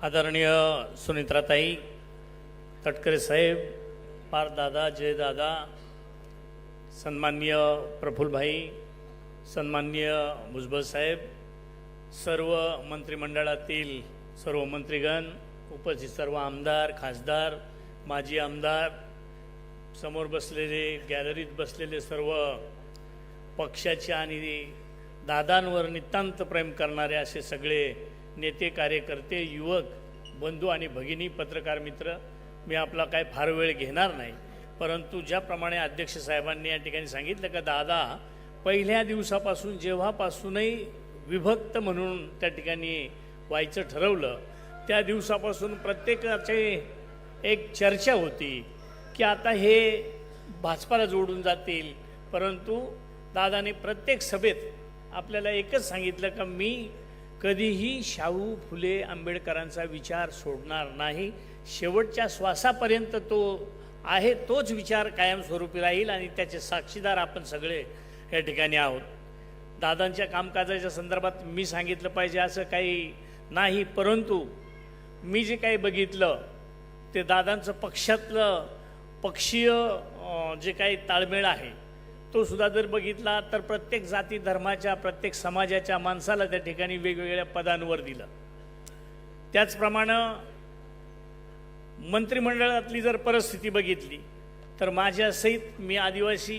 आदरणीय सुनित्राताई, तटकरे साहेब, पारदादा, जयदादा, सन्माननीय प्रफुल्लभाई, सन्माननीय भुजबळ साहेब, सर्व मंत्रिमंडळातील सर्व मंत्रीगण, उपस्थित सर्व आमदार, खासदार, माजी आमदार, समोर बसलेले, गॅलरीत बसलेले सर्व पक्षाचे आणि दादांवर नितांत प्रेम करणारे असे सगळे नेते, कार्यकर्ते, युवक बंधू आणि भगिनी, पत्रकार मित्र, मी आपला काय फार वेळ घेणार नाही, परंतु ज्याप्रमाणे अध्यक्ष साहेबांनी या ठिकाणी सांगितलं का दादा पहिल्या दिवसापासून जेव्हापासूनही विभक्त म्हणून त्या ठिकाणी व्हायचं ठरवलं त्या दिवसापासून प्रत्येकाचे एक चर्चा होती की आता हे भाजपाला जोडून जातील, परंतु दादाने प्रत्येक सभेत आपल्याला एकच सांगितलं का मी कधीही शाहू फुले आंबेडकरांचा विचार सोडणार नाही, शेवटच्या श्वासापर्यंत तो आहे तोच विचार कायमस्वरूपी राहील आणि त्याचे साक्षीदार आपण सगळे या ठिकाणी आहोत। दादांच्या कामकाजाच्या संदर्भात मी सांगितलं पाहिजे असं काही नाही, परंतु मी जे काही बघितलं ते दादांचं पक्षातलं पक्षीय जे काही ताळमेळ आहे तो सुद्धा जर बघितला तर प्रत्येक जाती धर्माच्या, प्रत्येक समाजाच्या माणसाला त्या ठिकाणी वेगवेगळ्या पदांवर दिलं। त्याचप्रमाणे मंत्रिमंडळातली जर परिस्थिती बघितली तर माझ्यासहित मी आदिवासी,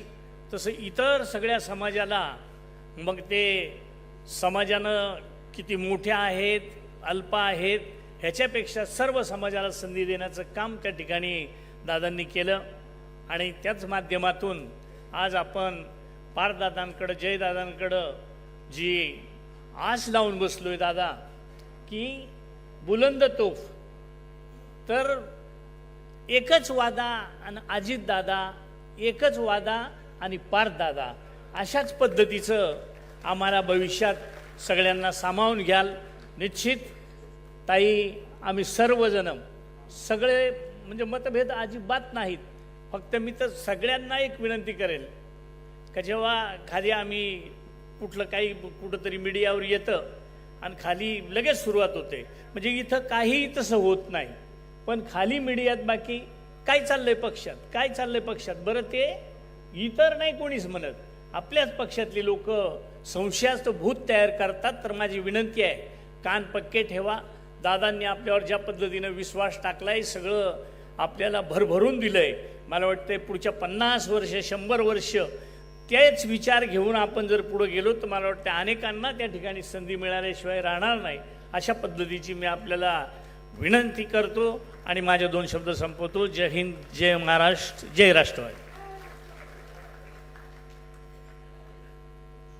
तसं इतर सगळ्या समाजाला, मग ते समाजानं किती मोठ्या आहेत, अल्प आहेत, ह्याच्यापेक्षा सर्व समाजाला संधी देण्याचं काम त्या ठिकाणी दादांनी केलं आणि त्याच माध्यमातून आज आपण पारदादांकडं, जयदादांकडं जी आस लावून बसलोय दादा की बुलंद तोफ, तर एकच वादा आणि अजितदादा, एकच वादा आणि पारदादा, अशाच पद्धतीचं आम्हाला भविष्यात सगळ्यांना सामावून घ्याल। निश्चित ताई, आम्ही सर्वजण सगळे म्हणजे मतभेद अजिबात नाहीत, फक्त मी तर सगळ्यांना एक विनंती करेल का जेव्हा खाली आम्ही काही कुठंतरी मीडियावर येतं आणि खाली लगेच सुरुवात होते, म्हणजे इथं काही तसं होत नाही, पण खाली मीडियात बाकी काय चाललंय पक्षात, काय चाललंय पक्षात, बरं ते इतर नाही कोणीच म्हणत, आपल्याच पक्षातली लोक संशयास्पद भूत तयार करतात। तर माझी विनंती आहे, कान पक्के ठेवा। दादांनी आपल्यावर ज्या पद्धतीनं विश्वास टाकलाय, सगळं आपल्याला भरभरून दिलंय, मला वाटतं पुढच्या 50 वर्ष 100 वर्ष तेच विचार घेऊन आपण जर पुढे गेलो तर मला वाटतं अनेकांना त्या ठिकाणी संधी मिळाल्याशिवाय राहणार नाही। अशा पद्धतीची मी आपल्याला विनंती करतो आणि माझे 2 शब्द संपवतो। जय हिंद, जय महाराष्ट्र, जय राष्ट्रवादी।